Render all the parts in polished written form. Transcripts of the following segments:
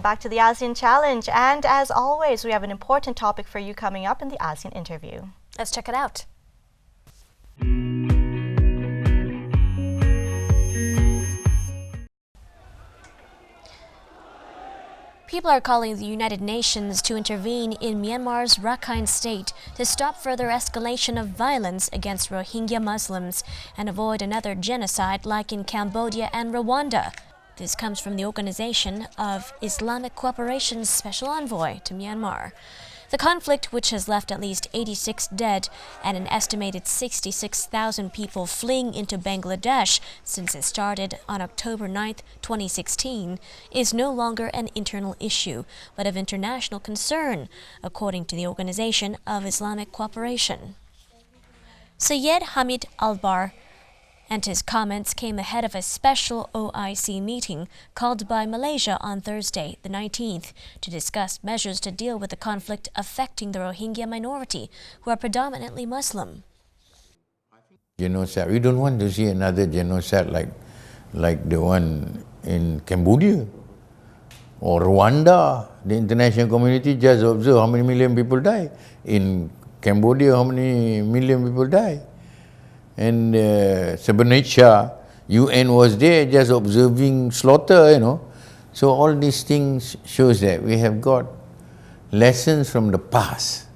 Welcome back to the ASEAN Challenge. And as always, we have an important topic for you coming up in the ASEAN interview. Let's check it out. People are calling the United Nations to intervene in Myanmar's Rakhine State to stop further escalation of violence against Rohingya Muslims and avoid another genocide like in Cambodia and Rwanda. This comes from the Organization of Islamic Cooperation's Special Envoy to Myanmar. The conflict, which has left at least 86 dead and an estimated 66,000 people fleeing into Bangladesh since it started on October 9, 2016, is no longer an internal issue, but of international concern, according to the Organization of Islamic Cooperation. Syed Hamid Albar and his comments came ahead of a special OIC meeting called by Malaysia on Thursday, the 19th, to discuss measures to deal with the conflict affecting the Rohingya minority, who are predominantly Muslim. Genocide. We don't want to see another genocide like the one in Cambodia or Rwanda. The international community just observe how many million people die. In Cambodia, how many million people die. And Srebrenica, UN was there just observing slaughter, So all these things shows that we have got lessons from the past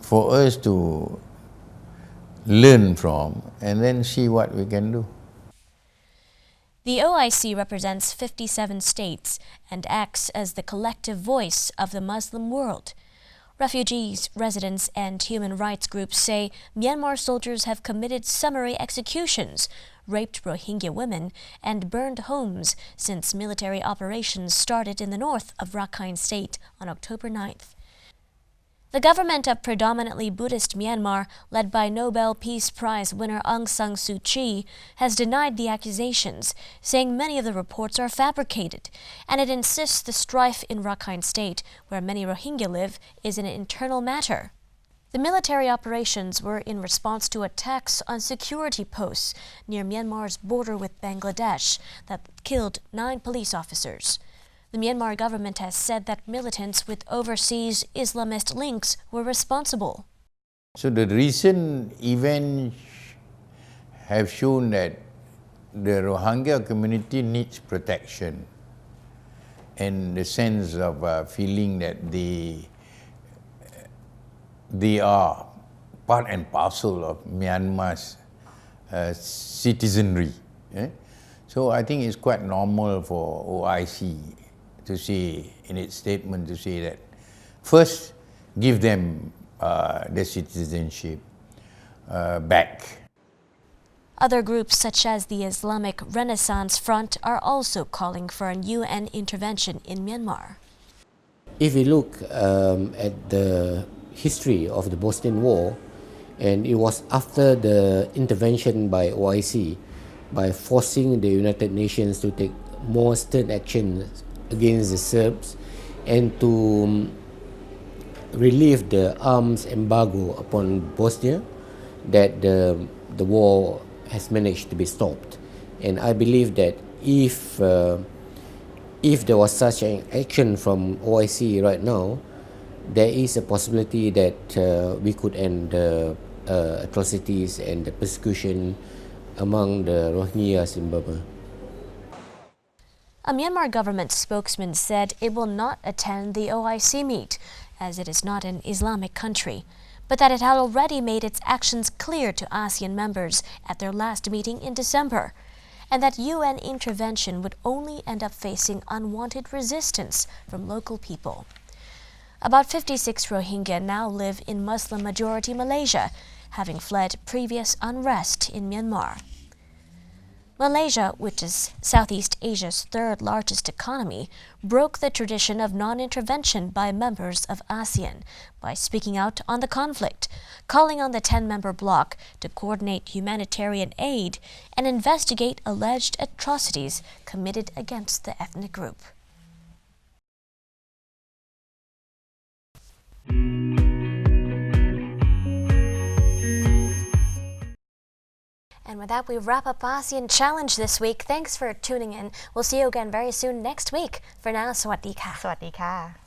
for us to learn from and then see what we can do. The OIC represents 57 states and acts as the collective voice of the Muslim world. Refugees, residents, and human rights groups say Myanmar soldiers have committed summary executions, raped Rohingya women, and burned homes since military operations started in the north of Rakhine State on October 9th. The government of predominantly Buddhist Myanmar, led by Nobel Peace Prize winner Aung San Suu Kyi, has denied the accusations, saying many of the reports are fabricated, and it insists the strife in Rakhine State, where many Rohingya live, is an internal matter. The military operations were in response to attacks on security posts near Myanmar's border with Bangladesh that killed 9 police officers. The Myanmar government has said that militants with overseas Islamist links were responsible. So the recent events have shown that the Rohingya community needs protection and the sense of feeling that they are part and parcel of Myanmar's citizenry. So I think it's quite normal for OIC to say in its statement to say that first give them their citizenship back. Other groups such as the Islamic Renaissance Front are also calling for a UN intervention in Myanmar. If we look at the history of the Bosnian War, and it was after the intervention by OIC by forcing the United Nations to take more stern action against the Serbs and to relieve the arms embargo upon Bosnia, that the war has managed to be stopped. And I believe that if there was such an action from OIC right now, there is a possibility that we could end atrocities and the persecution among the Rohingyas in Burma. A Myanmar government spokesman said it will not attend the OIC meet, as it is not an Islamic country, but that it had already made its actions clear to ASEAN members at their last meeting in December, and that UN intervention would only end up facing unwanted resistance from local people. About 56 Rohingya now live in Muslim-majority Malaysia, having fled previous unrest in Myanmar. Malaysia, which is Southeast Asia's third largest economy, broke the tradition of non-intervention by members of ASEAN by speaking out on the conflict, calling on the 10-member bloc to coordinate humanitarian aid and investigate alleged atrocities committed against the ethnic group. And with that, we wrap up ASEAN Challenge this week. Thanks for tuning in. We'll see you again very soon next week. For now, สวัสดีค่ะ สวัสดีค่ะ